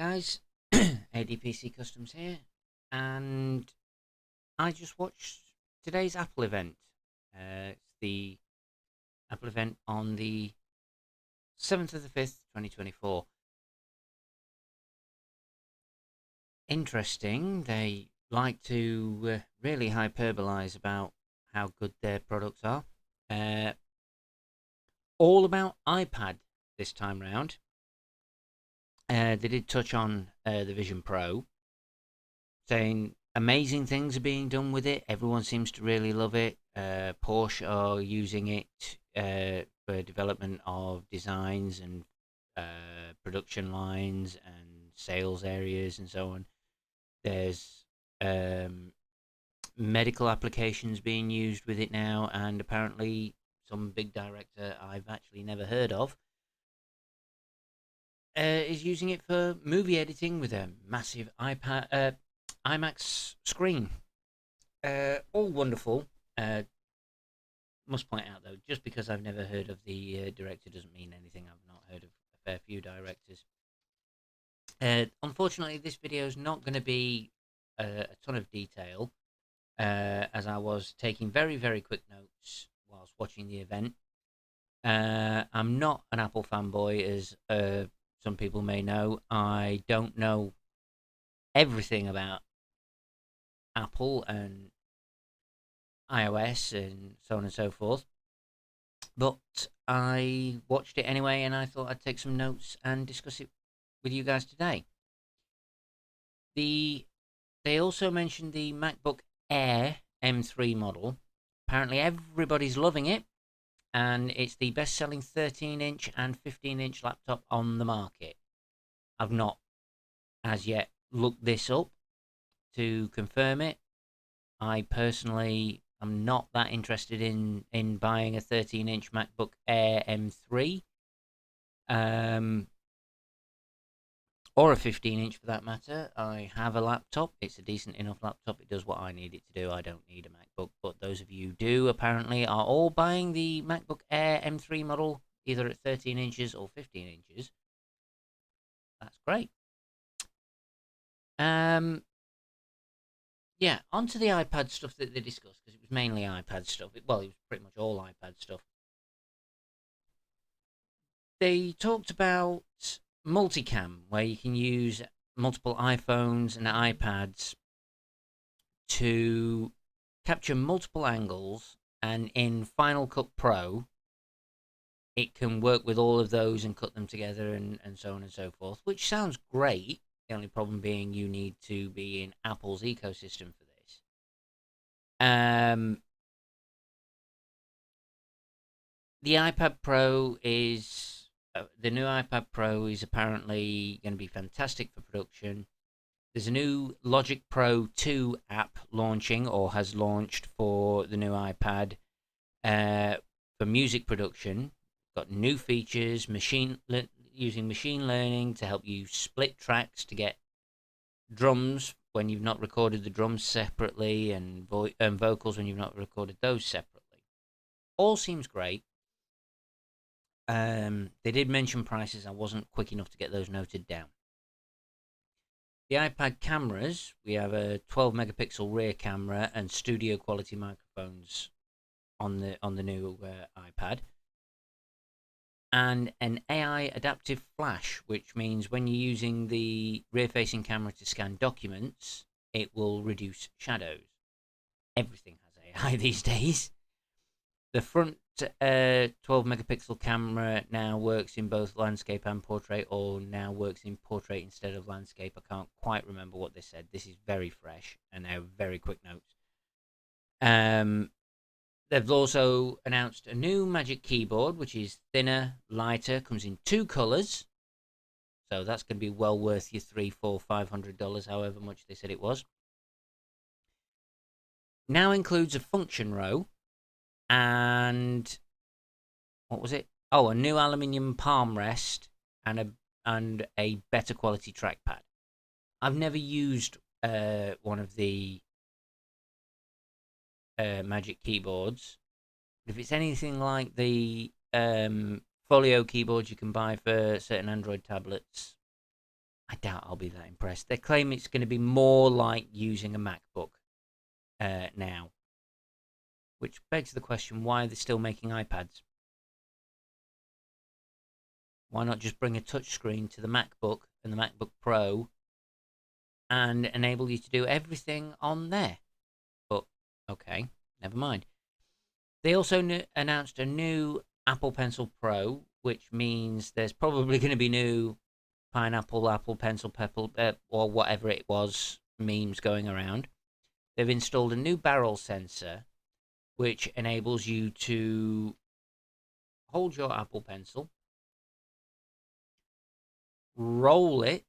guys, ADPC Customs here, and I just watched today's Apple event. It's the Apple event on the 7th of the 5th, 2024. Interesting, they like to really hyperbolize about how good their products are. Uh, all about iPad this time round. They did touch on the Vision Pro, saying amazing things are being done with it. Everyone seems to really love it. Porsche are using it for development of designs and production lines and sales areas and so on. There's um, medical applications being used with it now, and apparently some big director I've actually never heard of is using it for movie editing with a massive IMAX screen. All wonderful. Uh, must point out though, just because I've never heard of the director doesn't mean anything. I've not heard of a fair few directors. Unfortunately, this video is not going to be a ton of detail, as I was taking very, very quick notes whilst watching the event. I'm not an Apple fanboy, as some people may know. I don't know everything about Apple and iOS and so on and so forth. But I watched it anyway, and I thought I'd take some notes and discuss it with you guys today. They also mentioned the MacBook Air M3 model. Apparently, everybody's loving it, and it's the best-selling 13-inch and 15-inch laptop on the market. I've not, as yet, looked this up to confirm it. I personally am not that interested in buying a 13-inch MacBook Air M3, um, or a 15-inch for that matter. I have a laptop. It's a decent enough laptop. It does what I need it to do. I don't need a MacBook, but those of you who do apparently are all buying the MacBook Air M3 model, either at 13 inches or 15 inches. That's great. Um, yeah, onto the iPad stuff that they discussed, because it was mainly iPad stuff. Well, it was pretty much all iPad stuff. They talked about multicam, where you can use multiple iPhones and iPads to capture multiple angles, and in Final Cut Pro, it can work with all of those and cut them together and so on and so forth, which sounds great. The only problem being you need to be in Apple's ecosystem for this. Um, the iPad Pro is the new iPad Pro is apparently going to be fantastic for production. There's a new Logic Pro 2 app launching, or has launched, for the new iPad for music production. Got new features, using machine learning to help you split tracks to get drums when you've not recorded the drums separately, and vocals when you've not recorded those separately. All seems great. They did mention prices. I wasn't quick enough to get those noted down. The iPad cameras, we have a 12 megapixel rear camera and studio quality microphones on the new iPad, and an AI adaptive flash, which means when you're using the rear facing camera to scan documents, it will reduce shadows. Everything has AI these days. The front 12 megapixel camera now works in both landscape and portrait, or now works in portrait instead of landscape. I can't quite remember what they said. This is very fresh, and they're very quick notes. They've also announced a new Magic Keyboard, which is thinner, lighter, comes in two colors. So that's going to be well worth your $300, $400, $500, however much they said it was. Now includes a function row, and what was it? Oh, a new aluminium palm rest, and a better quality trackpad. I've never used one of the Magic keyboards. If it's anything like the Folio keyboards you can buy for certain Android tablets, I doubt I'll be that impressed. They claim it's going to be more like using a MacBook now, which begs the question: why are they still making iPads? Why not just bring a touchscreen to the MacBook and the MacBook Pro and enable you to do everything on there? But okay, never mind. They also announced a new Apple Pencil Pro, which means there's probably going to be new pineapple, apple, pencil, pepper, or whatever it was memes going around. They've installed a new barrel sensor, which enables you to hold your Apple Pencil, roll it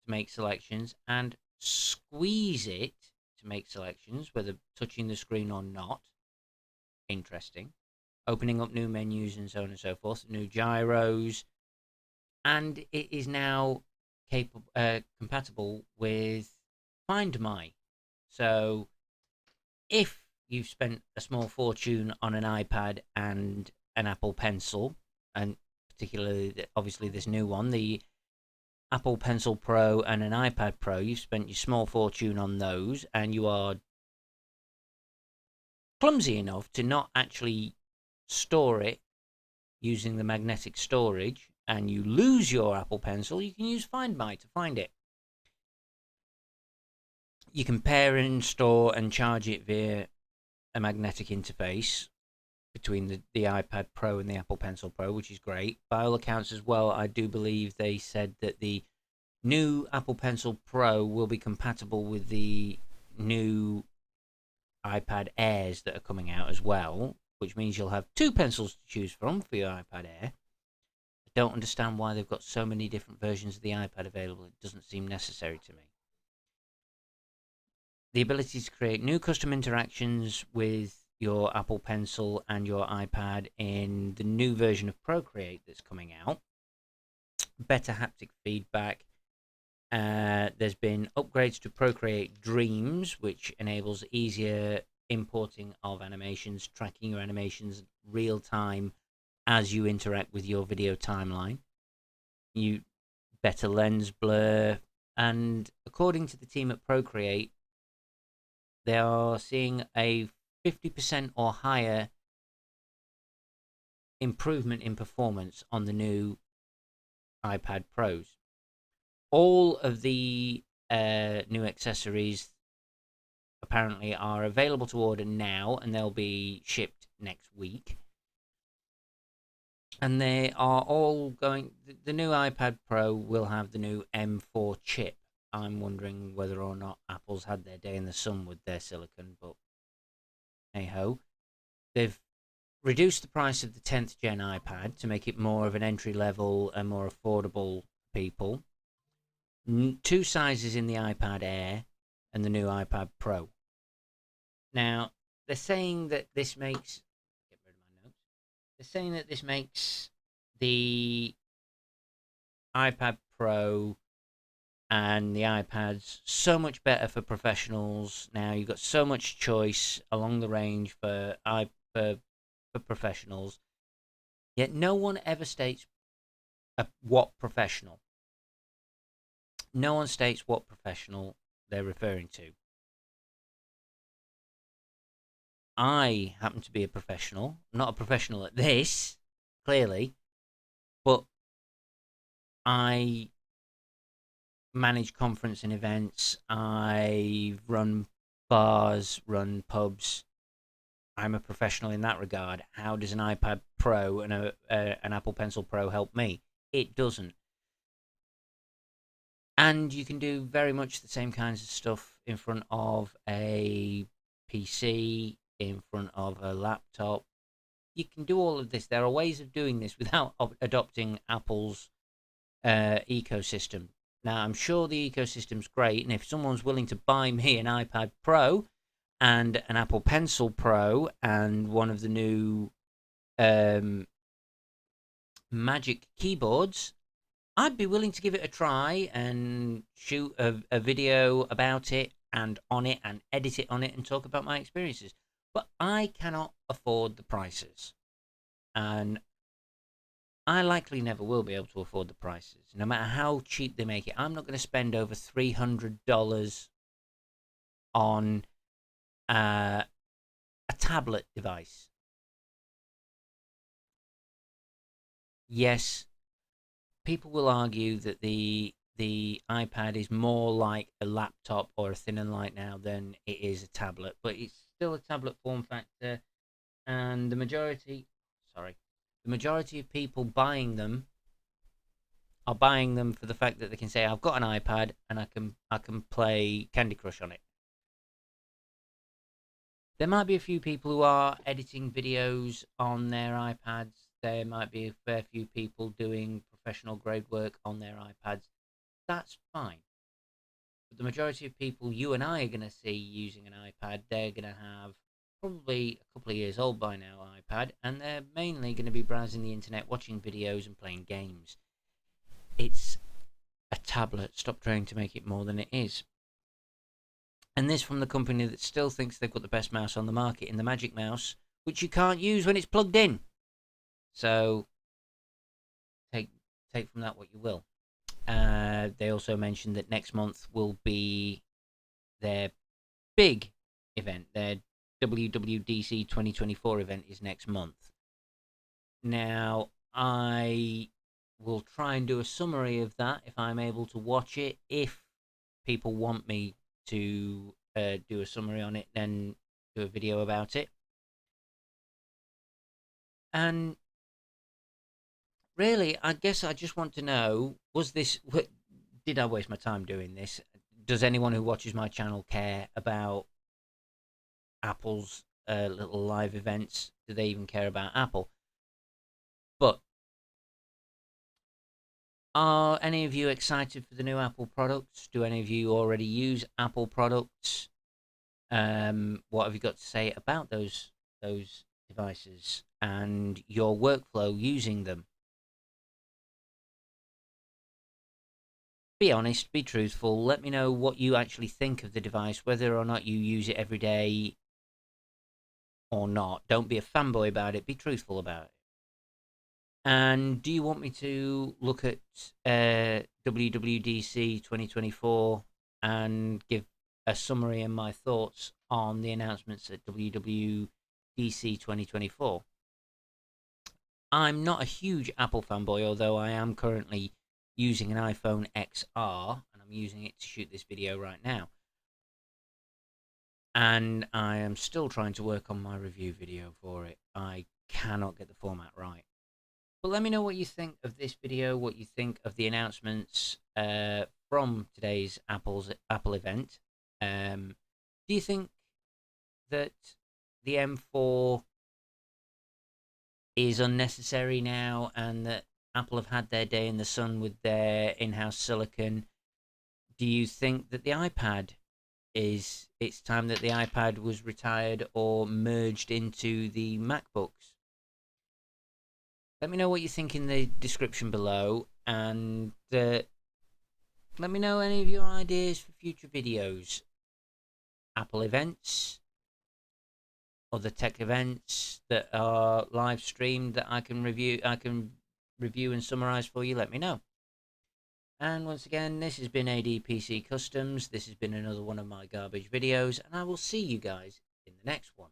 to make selections, and squeeze it to make selections, whether touching the screen or not. Interesting. Opening up new menus and so on and so forth, new gyros, and it is now compatible with Find My. So if you've spent a small fortune on an iPad and an Apple Pencil, and particularly, obviously, this new one, the Apple Pencil Pro and an iPad Pro, you've spent your small fortune on those, and you are clumsy enough to not actually store it using the magnetic storage, and you lose your Apple Pencil, you can use Find My to find it. You can pair and store and charge it via a magnetic interface between the iPad Pro and the Apple Pencil Pro, which is great. By all accounts as well, I do believe they said that the new Apple Pencil Pro will be compatible with the new iPad Airs that are coming out as well, which means you'll have two pencils to choose from for your iPad Air. I don't understand why they've got so many different versions of the iPad available. It doesn't seem necessary to me. The ability to create new custom interactions with your Apple Pencil and your iPad in the new version of Procreate that's coming out. Better haptic feedback. There's been upgrades to Procreate Dreams, which enables easier importing of animations, tracking your animations real time as you interact with your video timeline. You better lens blur, and according to the team at Procreate, they are seeing a 50% or higher improvement in performance on the new iPad Pros. All of the new accessories apparently are available to order now, and they'll be shipped next week. And they are all going. The new iPad Pro will have the new M4 chip. I'm wondering whether or not Apple's had their day in the sun with their silicon, but hey ho. They've reduced the price of the 10th gen iPad to make it more of an entry level and more affordable people. Two sizes in the iPad Air and the new iPad Pro. Now, they're saying that this makes. Get rid of my notes. They're saying that this makes the iPad Pro and the iPads so much better for professionals. Now you've got so much choice along the range for professionals. Yet no one ever states what professional. No one states what professional they're referring to. I happen to be a professional. I'm not a professional at this, clearly, but I manage conference and events. I run bars, run pubs. I'm a professional in that regard. How does an iPad Pro and an Apple Pencil Pro help me? It doesn't. And you can do very much the same kinds of stuff in front of a PC, in front of a laptop. You can do all of this. There are ways of doing this without adopting Apple's ecosystem. Now, I'm sure the ecosystem's great, and if someone's willing to buy me an iPad Pro and an Apple Pencil Pro and one of the new Magic keyboards, I'd be willing to give it a try and shoot a video about it and on it and edit it on it and talk about my experiences. But I cannot afford the prices. And I likely never will be able to afford the prices, no matter how cheap they make it. I'm not going to spend over $300 on a tablet device. Yes, people will argue that the iPad is more like a laptop or a thin and light now than it is a tablet, but it's still a tablet form factor, and the majority of people buying them are buying them for the fact that they can say, I've got an iPad and I can play Candy Crush on it. There might be a few people who are editing videos on their iPads. There might be a fair few people doing professional grade work on their iPads. That's fine. But the majority of people you and I are going to see using an iPad, they're going to have probably a couple of years old by now iPad, and they're mainly going to be browsing the internet, watching videos and playing games. It's a tablet. Stop trying to make it more than it is. And this from the company that still thinks they've got the best mouse on the market in the Magic Mouse, which you can't use when it's plugged in. So take from that what you will. They also mentioned that next month will be their big event. Their WWDC 2024 event is next month. Now, I will try and do a summary of that if I'm able to watch it. If people want me to do a summary on it, then do a video about it. And really, I guess I just want to know, did I waste my time doing this? Does anyone who watches my channel care about Apple's little live events? Do they even care about Apple? But are any of you excited for the new Apple products? Do any of you already use Apple products? What have you got to say about those devices and your workflow using them? Be honest, be truthful. Let me know what you actually think of the device, whether or not you use it every day or not. Don't be a fanboy about it. Be truthful about it. And do you want me to look at WWDC 2024 and give a summary and my thoughts on the announcements at WWDC 2024? I'm not a huge Apple fanboy, although I am currently using an iPhone XR, and I'm using it to shoot this video right now. And I am still trying to work on my review video for it. I cannot get the format right. But let me know what you think of this video, what you think of the announcements from today's Apple event. Do you think that the M4 is unnecessary now and that Apple have had their day in the sun with their in-house silicon? Do you think that the iPad it's time that the iPad was retired or merged into the MacBooks? Let me know what you think in the description below, and let me know any of your ideas for future videos. Apple events, other tech events that are live streamed that I can review and summarize for you. Let me know. And once again, this has been ADPC Customs. This has been another one of my garbage videos, and I will see you guys in the next one.